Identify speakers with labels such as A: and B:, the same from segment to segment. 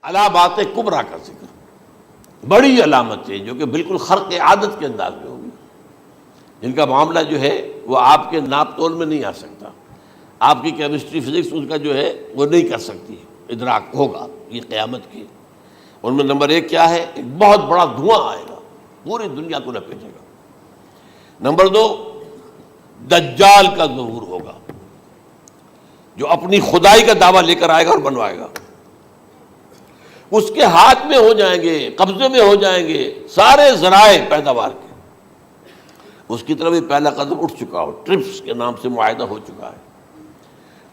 A: علامات کبریٰ کا ذکر، بڑی علامتیں جو کہ بالکل خرق عادت کے انداز میں ہوگی، جن کا معاملہ جو ہے وہ آپ کے ناپ تول میں نہیں آ سکتا، آپ کی کیمسٹری فزکس ان کا جو ہے وہ نہیں کر سکتی، ادراک ہوگا یہ قیامت کی۔ ان میں نمبر ایک کیا ہے؟ ایک بہت بڑا دھواں آئے گا، پوری دنیا کو لپیٹے گا۔ نمبر دو، دجال کا ظہور ہوگا، جو اپنی خدائی کا دعویٰ لے کر آئے گا اور بنوائے گا۔ اس کے ہاتھ میں ہو جائیں گے، قبضے میں ہو جائیں گے سارے ذرائع پیداوار کے۔ اس کی طرف پہلا قدم اٹھ چکا ہو، ٹرپس کے نام سے معاہدہ ہو چکا ہے۔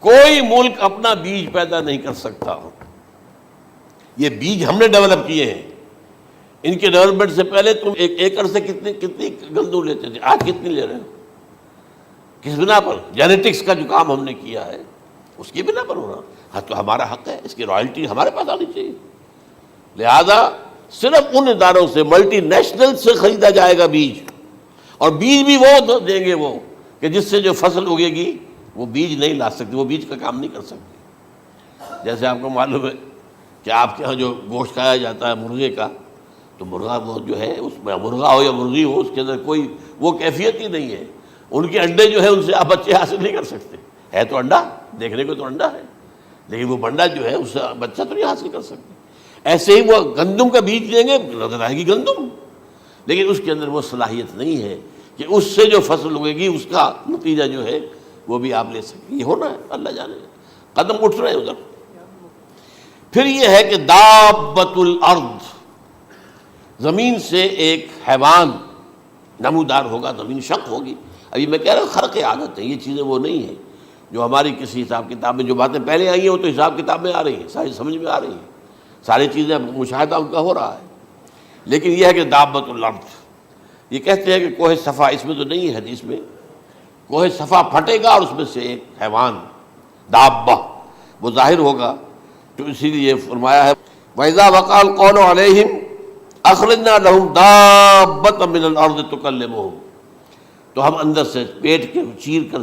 A: کوئی ملک اپنا بیج پیدا نہیں کر سکتا ہو، یہ بیج ہم نے ڈیولپ کیے ہیں۔ ان کے ڈیولپمنٹ سے پہلے تم ایک ایکڑ سے کتنی گندم لیتے تھے، آج کتنی لے رہے ہو؟ کس بنا پر؟ جینیٹکس کا جو کام ہم نے کیا ہے اس کی بنا پر ہونا۔ ہاں تو ہمارا حق ہے، اس کی رائلٹی ہمارے پاس آنی چاہیے۔ لہذا صرف ان اداروں سے، ملٹی نیشنل سے خریدا جائے گا بیج، اور بیج بھی وہ دیں گے وہ کہ جس سے جو فصل اگے گی وہ بیج نہیں لا سکتی، وہ بیج کا کام نہیں کر سکتی۔ جیسے آپ کو معلوم ہے کہ آپ کے ہاں جو گوشت کھایا جاتا ہے مرغے کا، تو مرغا وہ جو ہے اس میں، مرغا ہو یا مرغی ہو، اس کے اندر کوئی وہ کیفیت ہی نہیں ہے۔ ان کے انڈے جو ہے ان سے آپ بچے حاصل نہیں کر سکتے، ہے تو انڈا، دیکھنے کو تو انڈا ہے، لیکن وہ بنڈا جو ہے اس سے بچہ تو نہیں حاصل کر سکتے۔ ایسے ہی وہ گندم کا بیج دیں گے، نظر آئے گی گندم، لیکن اس کے اندر وہ صلاحیت نہیں ہے کہ اس سے جو فصل اگے گی اس کا نتیجہ جو ہے وہ بھی آپ لے سکیں۔ یہ ہونا ہے، اللہ جانے، قدم اٹھ رہے ہیں ادھر۔ پھر یہ ہے کہ دابۃ الارض، زمین سے ایک حیوان نمودار ہوگا، زمین شق ہوگی۔ ابھی میں کہہ رہا ہوں خرق عادت ہے، یہ چیزیں وہ نہیں ہیں جو ہماری کسی حساب کتاب میں جو باتیں پہلے آئی ہیں وہ تو حساب کتاب میں آ رہی ہیں، ساری سمجھ میں آ رہی ہیں، ساری چیزیں مشاہدہ ان کا ہو رہا ہے۔ لیکن یہ ہے کہ دابۃ الارض، یہ کہتے ہیں کہ کوہ صفا، اس میں تو نہیں ہے حدیث میں، کوہ صفا پھٹے گا اور اس میں سے ایک حیوان دابہ وہ ظاہر ہوگا، تو اسی لیے فرمایا ہے وَإِذَا وَقَعَ الْقَوْلُ عَلَيْهِمْ أَخْرَجْنَا لَهُمْ دَابَّةً مِّنَ الْأَرْضِ تُكَلِّمُهُمْ، تو ہم اندر سے پیٹ کے چیر کر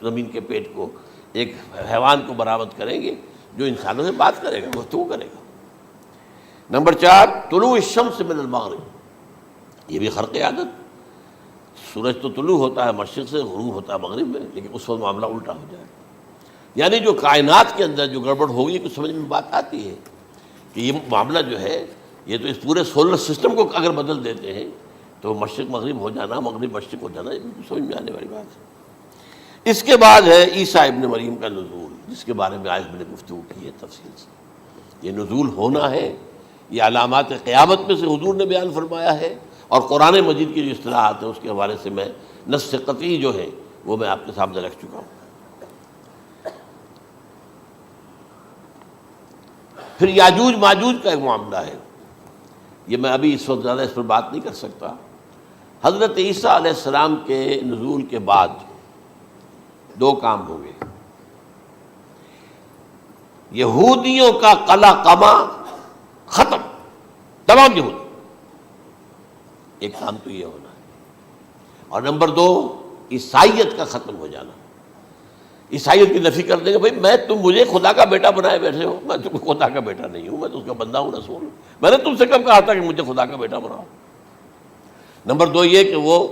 A: زمین کے پیٹ کو ایک حیوان کو برآمد کریں گے جو انسانوں سے بات کرے گا، گفتگو کرے گا۔ نمبر 4، طلوع الشمس من المغرب، یہ بھی خرق عادت، سورج تو طلوع ہوتا ہے مشرق سے، غروب ہوتا ہے مغرب میں، لیکن اس وقت معاملہ الٹا ہو جائے، یعنی جو کائنات کے اندر جو گڑبڑ ہوگی کچھ سمجھ میں بات آتی ہے کہ یہ معاملہ جو ہے یہ تو اس پورے سولر سسٹم کو اگر بدل دیتے ہیں تو مشرق مغرب ہو جانا، مغرب مشرق ہو جانا، یہ سمجھ میں آنے والی بات ہے۔ اس کے بعد ہے عیسیٰ ابن مریم کا نزول، جس کے بارے میں آج میں نے گفتگو کی ہے تفصیل سے۔ یہ نزول ہونا ہے، یہ علامات قیامت میں سے حضور نے بیان فرمایا ہے، اور قرآن مجید کی جو اصطلاحات ہیں اس کے حوالے سے میں نص قطعی جو ہے وہ میں آپ کے سامنے رکھ چکا ہوں۔ پھر یاجوج ماجوج کا ایک معاملہ ہے، یہ میں ابھی اس وقت زیادہ اس پر بات نہیں کر سکتا۔ حضرت عیسیٰ علیہ السلام کے نزول کے بعد دو کام ہوں گے، یہودیوں کا قلع قمع ختم، تمام یہود، ایک کام تو یہ ہونا ہے، اور نمبر 2 عیسائیت کا ختم ہو جانا۔ عیسائیت کی نفی کر دیں گے، بھائی تم مجھے خدا کا بیٹا بنائے بیٹھے ہو، میں تم خدا کا بیٹا نہیں ہوں، میں تو اس کا بندہ ہوں، رسول ہوں، میں نے تم سے کب کہا تھا کہ مجھے خدا کا بیٹا بناؤ۔ نمبر 2 یہ کہ وہ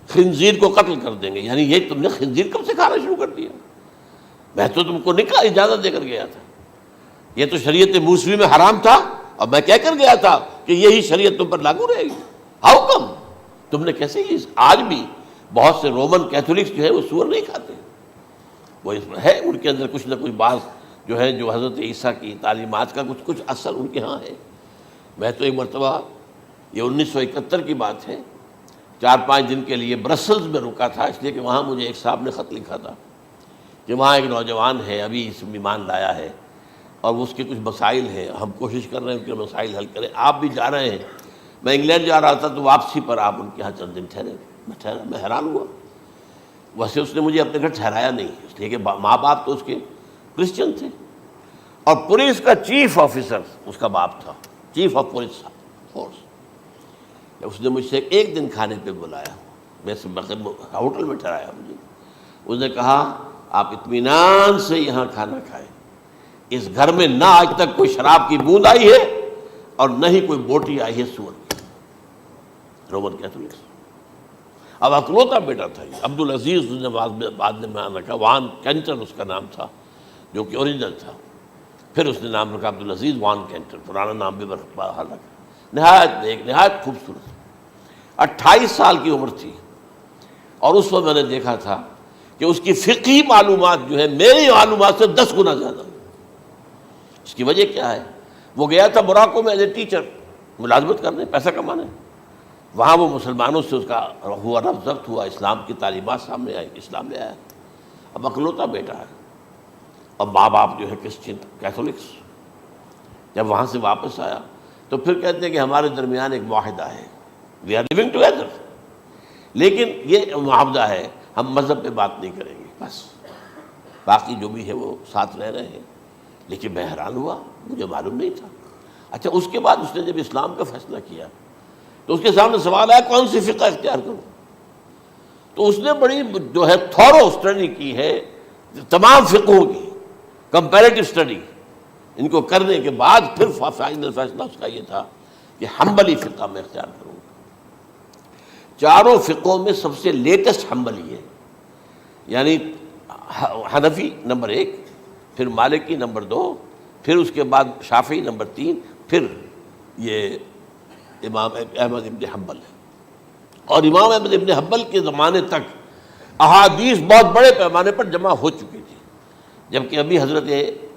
A: خنزیر کو قتل کر دیں گے، یعنی یہ تم نے خنزیر کب سے کھانا شروع کر دیا؟ میں تو تم کو نکاح اجازت دے کر گیا تھا، یہ تو شریعت موسوی میں حرام تھا، اور میں کہہ کر گیا تھا کہ یہی شریعت تم پر لاگو رہے گی، ہاؤ کم تم نے کیسے یہ؟ آج بھی بہت سے رومن کیتھولکس جو ہے وہ سور نہیں کھاتے، وہ اس میں ہے ان کے اندر کچھ نہ کچھ بات جو ہے جو حضرت عیسیٰ کی تعلیمات کا کچھ اثر ان کے ہاں ہے۔ میں تو ایک مرتبہ، یہ 1971 کی بات ہے، 4-5 دن کے لیے برسلز میں رکا تھا، اس لیے کہ وہاں مجھے ایک صاحب نے خط لکھا تھا کہ وہاں ایک نوجوان ہے، ابھی اس میں ایمان لایا ہے، اور اس کے کچھ مسائل ہیں، ہم کوشش کر رہے ہیں ان کے مسائل حل کریں، آپ بھی جا رہے ہیں۔ میں انگلینڈ جا رہا تھا تو واپسی پر آپ ان کے یہاں چند دن ٹھہرے، میں حیران ہوا، ویسے اس نے مجھے اپنے گھر ٹھہرایا نہیں، اس لیے کہ ماں باپ تو اس کے کرسچن تھے، اور پولیس کا چیف آفیسر اس کا باپ تھا، چیف آف پولیس فورس۔ اس نے مجھ سے ایک دن کھانے پہ بلایا، میں ہوٹل میں ٹھہرایا مجھے، اس نے کہا آپ اطمینان سے یہاں کھانا کھائیں، اس گھر میں نہ آج تک کوئی شراب کی بوند آئی ہے اور نہ ہی کوئی بوٹی آئی ہے سور کی. Roman Catholics. اب اکلوتا بیٹا تھا یہ عبد العزیز، اس نے بعد میں نام رکھا، وان کینٹر اس کا نام تھا جو کہ اوریجنل تھا. پھر اس نے نام رکھا عبد العزیز وان کینٹر، پرانا نام بھی بحال رکھا. نہایت نیک، نہایت خوبصورت. 28 سال کی عمر تھی اور اس وقت میں نے دیکھا تھا کہ اس کی فقہی معلومات جو ہے میری معلومات سے 10 گنا زیادہ. اس کی وجہ کیا ہے؟ وہ گیا تھا موراکو میں ایز اے ٹیچر ملازمت کرنے، پیسہ کمانے. وہاں وہ مسلمانوں سے اس کا ہوا رفع ضبط ہوا، اسلام کی تعلیمات سامنے آئی، اسلام لے آیا. اب اکلوتا بیٹا ہے اور ماں باپ جو ہے کرسچن کیتھولکس. جب وہاں سے واپس آیا تو پھر کہتے ہیں کہ ہمارے درمیان ایک معاہدہ ہے، وی آر لیونگ ٹوگیدر، لیکن یہ معاہدہ ہے ہم مذہب پہ بات نہیں کریں گے، بس باقی جو بھی ہے وہ ساتھ رہ رہے ہیں. لیکن میں حیران ہوا، مجھے معلوم نہیں تھا. اچھا اس کے بعد اس نے جب اسلام کا فیصلہ کیا تو اس کے سامنے سوال آیا کون سی فقہ اختیار کروں. تو اس نے بڑی جو ہے تھورو اسٹڈی کی ہے تمام فقہوں کی، کمپیریٹو اسٹڈی. ان کو کرنے کے بعد پھر فائنل فیصلہ اس کا یہ تھا کہ حنبلی فقہ میں اختیار کروں. چاروں فقہوں میں سب سے لیٹسٹ حنبلی ہے، یعنی حنفی نمبر 1، پھر مالکی نمبر 2، پھر اس کے بعد شافعی نمبر 3، پھر یہ امام احمد ابن حنبل ہے. اور امام احمد ابن حنبل کے زمانے تک احادیث بہت بڑے پیمانے پر جمع ہو چکی تھی، جبکہ ابھی حضرت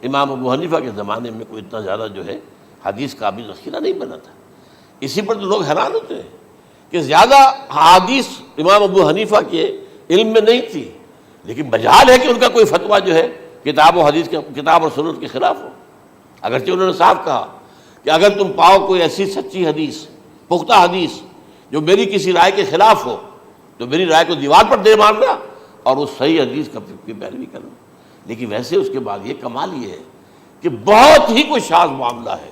A: امام ابو حنیفہ کے زمانے میں کوئی اتنا زیادہ جو ہے حدیث کا بھی ذخیرہ نہیں بنا تھا. اسی پر تو لوگ حیران ہوتے ہیں کہ زیادہ حدیث امام ابو حنیفہ کے علم میں نہیں تھی، لیکن مجال ہے کہ ان کا کوئی فتویٰ جو ہے کتاب و حدیث کے، کتاب اور سنت کے خلاف ہو. اگرچہ انہوں نے صاف کہا کہ اگر تم پاؤ کوئی ایسی سچی حدیث، پختہ حدیث جو میری کسی رائے کے خلاف ہو تو میری رائے کو دیوار پر دے مارنا اور اس صحیح حدیث کی پیروی کرنا. لیکن ویسے اس کے بعد یہ کمال یہ ہے کہ بہت ہی کوئی شاذ معاملہ ہے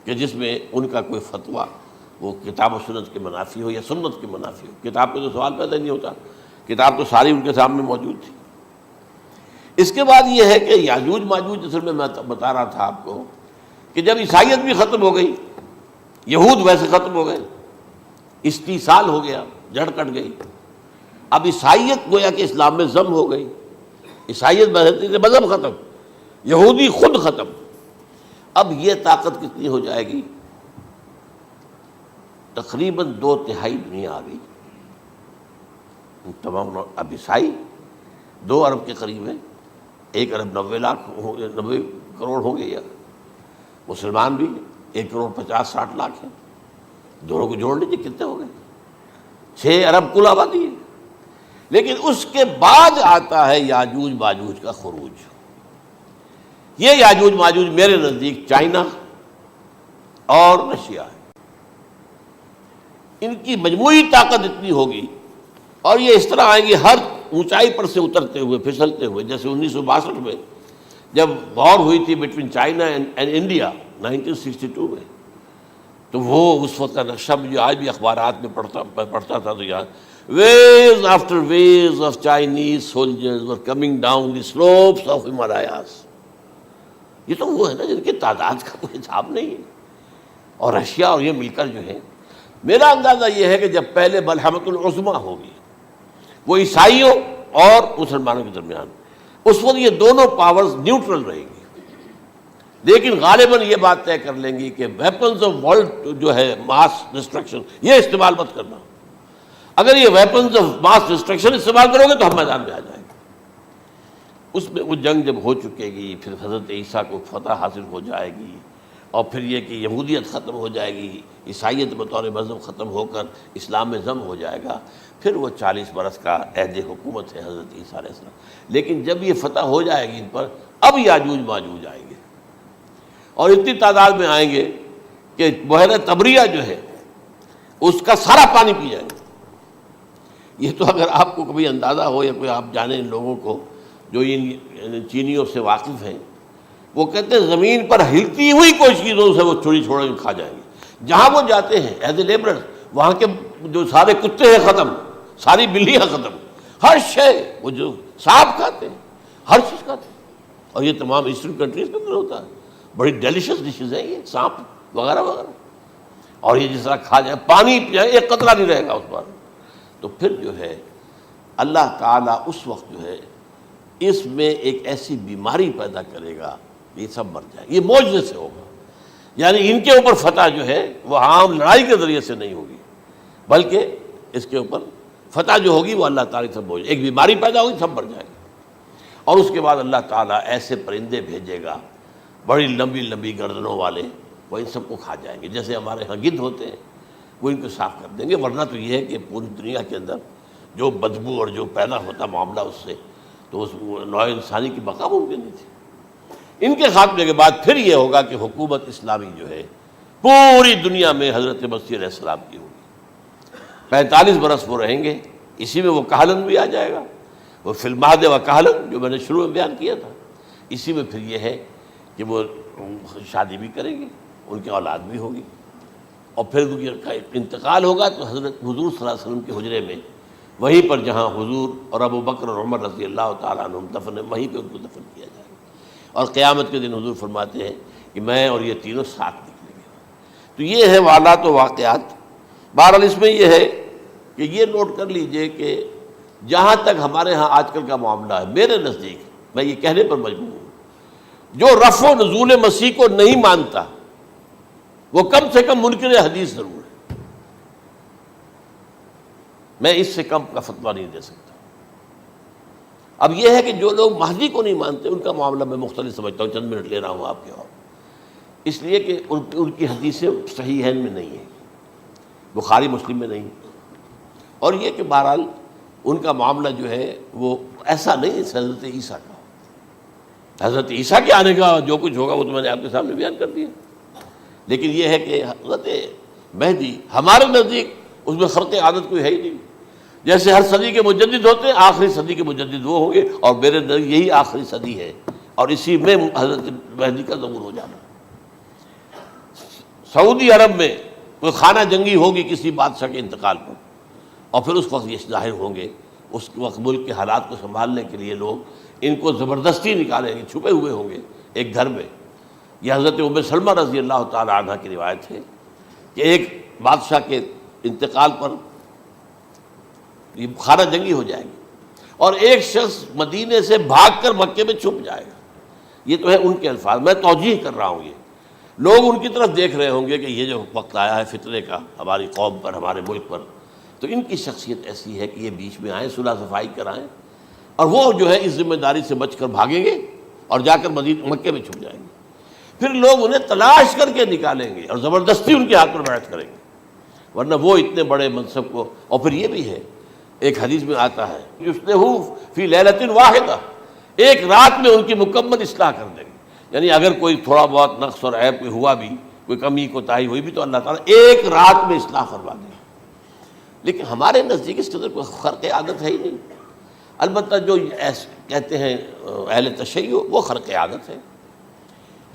A: کہ جس میں ان کا کوئی فتویٰ وہ کتاب و سنت کے منافی ہو یا سنت کے منافی ہو. کتاب پہ تو سوال پیدا نہیں ہوتا، کتاب تو ساری ان کے سامنے موجود تھی. اس کے بعد یہ ہے کہ یاجوج ماجوج، اصل میں بتا رہا تھا آپ کو کہ جب عیسائیت بھی ختم ہو گئی، یہود ویسے ختم ہو گئے، استیصال ہو گیا، جڑ کٹ گئی. اب عیسائیت گویا کہ اسلام میں ضم ہو گئی. عیسائیت مذہب ختم، یہودی خود ختم. اب یہ طاقت کتنی ہو جائے گی؟ تقریباً 2/3 دنیا آ گئی. تمام اب عیسائی 2 ارب کے قریب ہیں، 1 ارب 90 کروڑ ہوں گے، یا مسلمان بھی 1,50,60 لاکھ ہیں. دونوں کو جوڑ لیجیے کتنے ہو گئے؟ 6 ارب کل آبادی ہے. لیکن اس کے بعد آتا ہے یاجوج ماجوج کا خروج. یہ یاجوج ماجوج میرے نزدیک چائنا اور رشیا ہے. ان کی مجموعی طاقت اتنی ہوگی اور یہ اس طرح آئیں گے ہر اونچائی پر سے اترتے ہوئے، پھسلتے ہوئے. جیسے 1962 میں جب وار ہوئی تھی بٹوین چائنا اینڈ انڈیا 1962 میں، تو وہ اس وقت کا نقشہ مجھے آج بھی اخبارات میں پڑھتا تھا تو یاد، waves after waves of Chinese soldiers were coming down the slopes of Himalayas. یہ تو وہ ہے نا جن کی تعداد کا کوئی حساب نہیں ہے. اور رشیا اور یہ مل کر جو ہے، میرا اندازہ یہ ہے کہ جب پہلے ملحمۃ العظمیٰ ہوگی وہ عیسائیوں اور مسلمانوں کے درمیان، اس وقت یہ دونوں پاورز نیوٹرل رہیں گی. لیکن غالباً یہ بات طے کر لیں گی کہ ویپنز آف ورلڈ جو ہے ماس ڈسٹرکشن، یہ استعمال مت کرنا. اگر یہ ویپنز آف ماس ڈسٹرکشن استعمال کرو گے تو ہم میدان میں آ جائیں گے. اس میں وہ جنگ جب ہو چکے گی، پھر حضرت عیسیٰ کو فتح حاصل ہو جائے گی، اور پھر یہ کہ یہودیت ختم ہو جائے گی، عیسائیت بطور مذہب ختم ہو کر اسلام میں ضم ہو جائے گا. پھر وہ 40 برس کا عہد حکومت ہے حضرت عیسیٰ علیہ السلام. لیکن جب یہ فتح ہو جائے گی ان پر، اب یاجوج ماجوج آئیں گے اور اتنی تعداد میں آئیں گے کہ بحیرہ طبریہ جو ہے اس کا سارا پانی پی جائیں گے. یہ تو اگر آپ کو کبھی اندازہ ہو یا کوئی آپ جانیں ان لوگوں کو جو ان چینیوں سے واقف ہیں، وہ کہتے ہیں زمین پر ہلتی ہوئی کوئی چیزوں سے وہ چھوڑی چھوڑ کھا جائیں گے. جہاں وہ جاتے ہیں ایز اے لیبرر، وہاں کے جو سارے کتے ہیں ختم، ساری بلیاں ختم، ہر شے، وہ جو سانپ کھاتے ہیں، ہر چیز کھاتے ہیں. اور یہ تمام ایسٹرن کنٹریز کے اندر ہوتا ہے. بڑی ڈیلیشیس ڈشز ہیں یہ، سانپ وغیرہ وغیرہ. اور یہ جس طرح کھا جائے، پانی پیا ایک قطرہ نہیں رہے گا اس پر. تو پھر جو ہے اللہ تعالیٰ اس وقت جو ہے اس میں ایک ایسی بیماری پیدا کرے گا، یہ سب مر جائے. یہ معجزے سے ہوگا. یعنی ان کے اوپر فتح جو ہے وہ عام لڑائی کے ذریعے سے نہیں ہوگی، بلکہ اس کے اوپر فتح جو ہوگی وہ اللہ تعالیٰ سے بوجھ. ایک بیماری پیدا ہوگی، سب مر جائے گا. اور اس کے بعد اللہ تعالیٰ ایسے پرندے بھیجے گا بڑی لمبی لمبی گردنوں والے، وہ ان سب کو کھا جائیں گے. جیسے ہمارے ہاں گدھ ہوتے ہیں، وہ ان کو صاف کر دیں گے. ورنہ تو یہ ہے کہ پوری دنیا کے اندر جو بدبو اور جو پیدا ہوتا معاملہ اس سے، تو اس نوع انسانی کی بقا ممکن نہیں تھی. ان کے خاتمے کے بعد پھر یہ ہوگا کہ حکومت اسلامی جو ہے پوری دنیا میں حضرت مسیح علیہ السلام کی ہوگی. 45 برس وہ رہیں گے. اسی میں وہ کہلن بھی آ جائے گا، وہ فی المہد و کہلن جو میں نے شروع میں بیان کیا تھا. اسی میں پھر یہ ہے کہ وہ شادی بھی کریں گے، ان کی اولاد بھی ہوگی. اور پھر ان کا انتقال ہوگا تو حضرت حضور صلی اللہ علیہ وسلم کے حجرے میں، وہیں پر جہاں حضور اور ابو بکر اور عمر رضی اللہ تعالیٰ عنہم دفن ہیں، وہیں پہ ان کو دفن کیا جائے گا. اور قیامت کے دن حضور فرماتے ہیں کہ میں اور یہ تینوں ساتھ نکلیں گے. تو یہ ہے والات و واقعات. بہرحال اس میں یہ ہے کہ یہ نوٹ کر لیجئے کہ جہاں تک ہمارے ہاں آج کل کا معاملہ ہے، میرے نزدیک میں یہ کہنے پر مجبور ہوں، جو رفع و نزول مسیح کو نہیں مانتا وہ کم سے کم منکر حدیث ضرور ہے. میں اس سے کم کا فتویٰ نہیں دے سکتا. اب یہ ہے کہ جو لوگ مہدی کو نہیں مانتے ان کا معاملہ میں مختلف سمجھتا ہوں. چند منٹ لے رہا ہوں آپ کے، اور اس لیے کہ ان کی حدیثیں صحیحین میں نہیں ہیں، بخاری مسلم میں نہیں. اور یہ کہ بہرحال ان کا معاملہ جو ہے وہ ایسا نہیں ہے حضرت عیسیٰ کا. حضرت عیسیٰ کے آنے کا جو کچھ ہوگا وہ تو میں نے آپ کے سامنے بیان کر دیا. لیکن یہ ہے کہ حضرت مہدی ہمارے نزدیک اس میں خرق عادت کوئی ہے ہی نہیں. جیسے ہر صدی کے مجدد ہوتے ہیں، آخری صدی کے مجدد وہ ہوں گے، اور میرے نزدیک یہی آخری صدی ہے، اور اسی میں حضرت مہدی کا ظہور ہو جانا. سعودی عرب میں کوئی خانہ جنگی ہوگی کسی بادشاہ کے انتقال پر، اور پھر اس وقت یہ ظاہر ہوں گے. اس وقت ملک کے حالات کو سنبھالنے کے لیے لوگ ان کو زبردستی نکالیں گے، چھپے ہوئے ہوں گے ایک گھر میں. یہ حضرت ام سلمہ رضی اللہ تعالی عنہ کی روایت ہے کہ ایک بادشاہ کے انتقال پر یہ خانہ جنگی ہو جائے گی، اور ایک شخص مدینے سے بھاگ کر مکے میں چھپ جائے گا. یہ تو ہے ان کے الفاظ، میں توجیہ کر رہا ہوں. یہ لوگ ان کی طرف دیکھ رہے ہوں گے کہ یہ جو وقت آیا ہے فتنے کا ہماری قوم پر، ہمارے ملک پر، تو ان کی شخصیت ایسی ہے کہ یہ بیچ میں آئیں، صلح صفائی کرائیں. اور وہ جو ہے اس ذمہ داری سے بچ کر بھاگیں گے اور جا کر مکے میں چھپ جائیں گے. پھر لوگ انہیں تلاش کر کے نکالیں گے اور زبردستی ان کے ہاتھ پر بیعت کریں گے، ورنہ وہ اتنے بڑے منصب کو. اور پھر یہ بھی ہے، ایک حدیث میں آتا ہے یصلحو فی لیلۃ واحدہ، ایک رات میں ان کی مکمل اصلاح کر دیں گے. یعنی اگر کوئی تھوڑا بہت نقص اور عیب کوئی ہوا بھی، کوئی کمی کوتاہی ہوئی بھی، تو اللہ تعالیٰ ایک رات میں اصلاح کروا دیں گے. لیکن ہمارے نزدیک اس قدر کوئی خرق عادت ہے ہی نہیں. البتہ جو کہتے ہیں اہل تشیع، وہ خرق عادت ہے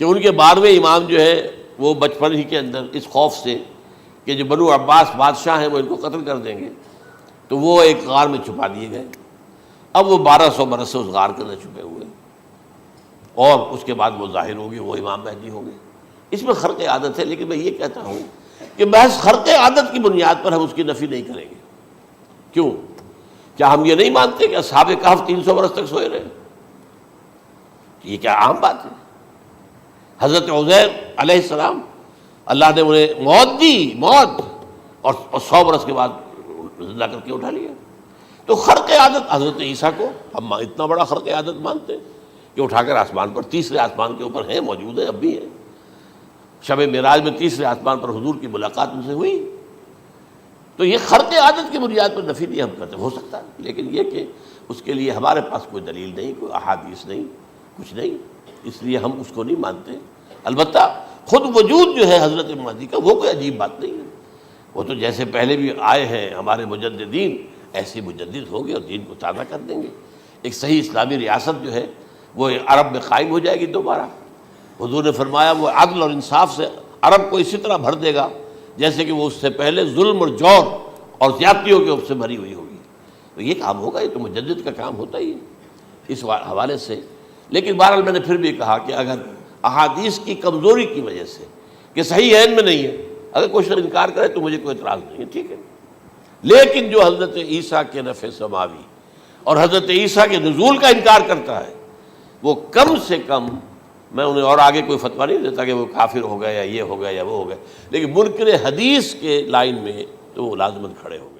A: کہ ان کے 12ویں امام جو ہے وہ بچپن ہی کے اندر اس خوف سے کہ جو بنو عباس بادشاہ ہیں وہ ان کو قتل کر دیں گے، تو وہ ایک غار میں چھپا دیے گئے. اب وہ 1200 برس سے اس غار کے اندر چھپے ہوئے، اور اس کے بعد وہ ظاہر ہوگی، وہ امام مہدی ہوں گے. اس میں خرق عادت ہے. لیکن میں یہ کہتا ہوں کہ محض خرق عادت کی بنیاد پر ہم اس کی نفی نہیں کریں گے. کیوں؟ کیا ہم یہ نہیں مانتے کہ اصحاب کہف 300 برس تک سوئے رہے؟ یہ کیا عام بات ہے؟ حضرت عزیر علیہ السلام اللہ نے انہیں موت دی، موت، اور 100 برس کے بعد زندہ کر کے اٹھا لیا. تو خرق عادت حضرت عیسیٰ کو ہم اتنا بڑا خرق عادت مانتے ہیں کہ اٹھا کر آسمان پر، تیسرے آسمان کے اوپر ہیں، موجود ہیں، اب بھی ہیں. شب معراج میں تیسرے آسمان پر حضور کی ملاقات ان سے ہوئی. تو یہ خرق عادت کی بنیاد پر نفی نہیں ہم کرتے. ہو سکتا ہے، لیکن یہ کہ اس کے لیے ہمارے پاس کوئی دلیل نہیں، کوئی احادیث نہیں، کچھ نہیں، اس لیے ہم اس کو نہیں مانتے. البتہ خود وجود جو ہے حضرت مہدی کا وہ کوئی عجیب بات نہیں ہے. وہ تو جیسے پہلے بھی آئے ہیں ہمارے مجددین، ایسے مجدد ہوں گے اور دین کو تازہ کر دیں گے. ایک صحیح اسلامی ریاست جو ہے وہ عرب میں قائم ہو جائے گی دوبارہ. حضور نے فرمایا وہ عدل اور انصاف سے عرب کو اسی طرح بھر دے گا جیسے کہ وہ اس سے پہلے ظلم اور جور اور زیادتیوں کے سے بھری ہوئی ہوگی. تو یہ کام ہوگا، یہ تو مجدد کا کام ہوتا ہی ہے. اس حوالے سے لیکن بہرحال میں نے پھر بھی کہا کہ اگر احادیث کی کمزوری کی وجہ سے کہ صحیح عین میں نہیں ہے، اگر کوئی شخص انکار کرے تو مجھے کوئی اعتراض نہیں ہے، ٹھیک ہے، لیکن جو حضرت عیسیٰ کے نفع سماوی اور حضرت عیسیٰ کے نزول کا انکار کرتا ہے وہ کم سے کم، میں انہیں اور آگے کوئی فتویٰ نہیں دیتا کہ وہ کافر ہو گئے یا یہ ہو گیا یا وہ ہو گیا، لیکن منکر حدیث کے لائن میں تو وہ لازماً کھڑے ہو گئے۔